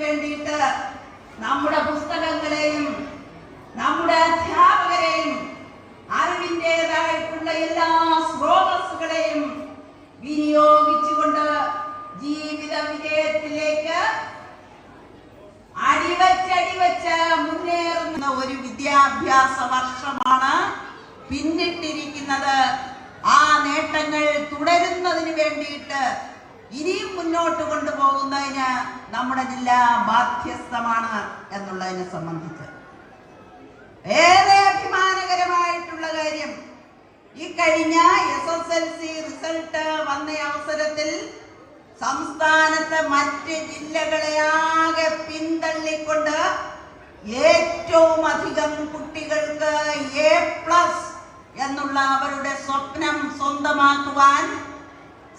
വേണ്ടിയിട്ട് നമ്മുടെ പുസ്തകങ്ങളെയും നമ്മുടെ അധ്യാപകരെയും അറിവിൻ്റെതായിട്ടുള്ള എല്ലാ സ്രോതസ്സുകളെയും വിനിയോഗിച്ചുകൊണ്ട് ജീവിത വിജയത്തിലേക്ക് അടിവച്ച് മുന്നേറുന്ന ഒരു വിദ്യാഭ്യാസ വർഷമാണ് പിന്നിട്ടിരിക്കുന്നത്. ആ നേട്ടങ്ങൾ തുടരുന്നതിന് വേണ്ടിയിട്ട് ഇനിയും മുന്നോട്ട് കൊണ്ടുപോകുന്നതിന് നമ്മുടെ ജില്ല ബാധ്യസ്ഥമാണ് എന്നുള്ളതിനെ സംബന്ധിച്ച് ഏറെ അഭിമാനകരമായിട്ടുള്ള കാര്യം, ഈ കഴിഞ്ഞ SSLC റിസൾട്ട് വന്ന അവസരത്തിൽ സംസ്ഥാനത്തെ മറ്റ് ജില്ലകളെ ആകെ പിന്തള്ളിക്കൊണ്ട് ഏറ്റവും അധികം കുട്ടികൾക്ക് A+ എന്നുള്ള അവരുടെ സ്വപ്നം സ്വന്തമാക്കുവാൻ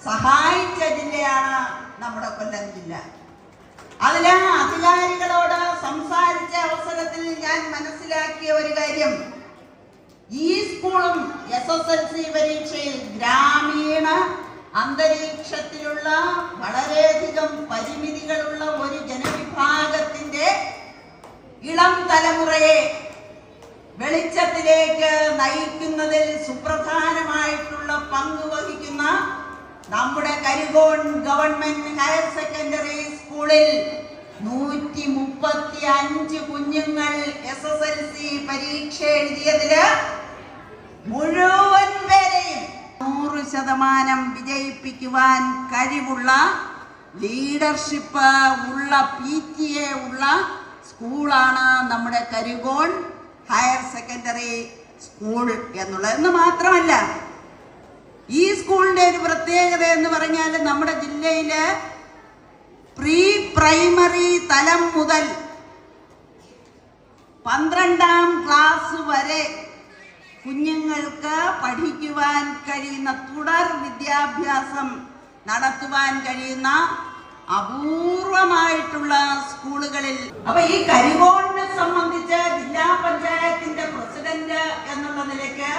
സഹായിച്ച ജില്ലയാണ് നമ്മുടെ കൊല്ലം ജില്ല. അതിലെ അധികാരികളോട് സംസാരിച്ച അവസരത്തിൽ ഞാൻ മനസ്സിലാക്കിയ ഒരു കാര്യം, ഈ സ്കൂളും SSLC പരീക്ഷയിൽ ഗ്രാമീണ അന്തരീക്ഷത്തിലുള്ള വളരെയധികം പരിമിതികളുള്ള ഒരു ജനവിഭാഗത്തിന്റെ ഇളം തലമുറയെ വെളിച്ചത്തിലേക്ക് നയിക്കുന്നതിൽ സുപ്രധാനമായിട്ടുള്ള പങ്ക് വഹിക്കുന്ന നമ്മുടെ കരികോൺ ഗവൺമെന്റ് ഹയർ സെക്കൻഡറി സ്കൂളിൽ 135 കുഞ്ഞുങ്ങൾ SSLC പരീക്ഷ എഴുതിയതില് മുഴുവൻ പേരെയും 100% വിജയിപ്പിക്കുവാൻ കഴിവുള്ള ലീഡർഷിപ്പ് ഉള്ള PTA ഉള്ള സ്കൂളാണ് നമ്മുടെ കരികോൺ ഹയർ സെക്കൻഡറി സ്കൂൾ എന്നുള്ളത്. എന്ന് മാത്രമല്ല, ഈ സ്കൂളിന്റെ ഒരു പ്രത്യേകത എന്ന് പറഞ്ഞാൽ നമ്മുടെ ജില്ലയില് പ്രീ പ്രൈമറി തലം മുതൽ 12ാം ക്ലാസ് വരെ കുഞ്ഞുങ്ങൾക്ക് പഠിക്കുവാൻ കഴിയുന്ന, തുടർ വിദ്യാഭ്യാസം നടത്തുവാൻ കഴിയുന്ന അപൂർവമായിട്ടുള്ള സ്കൂളുകളിൽ. അപ്പൊ ഈ കരികോണിനെ സംബന്ധിച്ച് ജില്ലാ പഞ്ചായത്തിന്റെ പ്രസിഡന്റ് എന്നുള്ള നിലയ്ക്ക്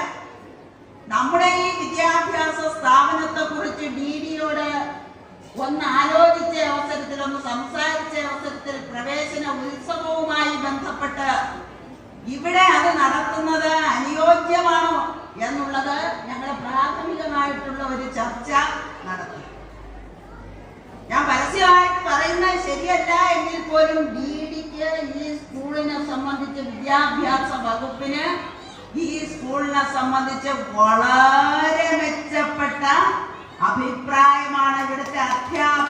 നമ്മുടെ ഈ വിദ്യാഭ്യാസ സ്ഥാപനത്തെ കുറിച്ച് DDയോട് ഒന്ന് ആലോചിച്ച അവസരത്തിൽ, ഒന്ന് സംസാരിച്ച അവസരത്തിൽ പ്രവേശന ഉത്സവവുമായി ബന്ധപ്പെട്ട് ഇവിടെ അത് നടത്തുന്നത് അനുയോജ്യമാണോ എന്നുള്ളത് ഞങ്ങൾ പ്രാഥമികമായിട്ടുള്ള ഒരു ചർച്ച നടത്തി. ഞാൻ പരസ്യമായിട്ട് പറയുന്നത് ശരിയല്ല എങ്കിൽ പോലും DDക്ക് ഈ സ്കൂളിനെ സംബന്ധിച്ച്, വിദ്യാഭ്യാസ വകുപ്പിന് ഈ സ്കൂളിനെ സംബന്ധിച്ച് വളരെ മെച്ചപ്പെട്ട അഭിപ്രായമാണ് ഇവിടുത്തെ അധ്യാപകർ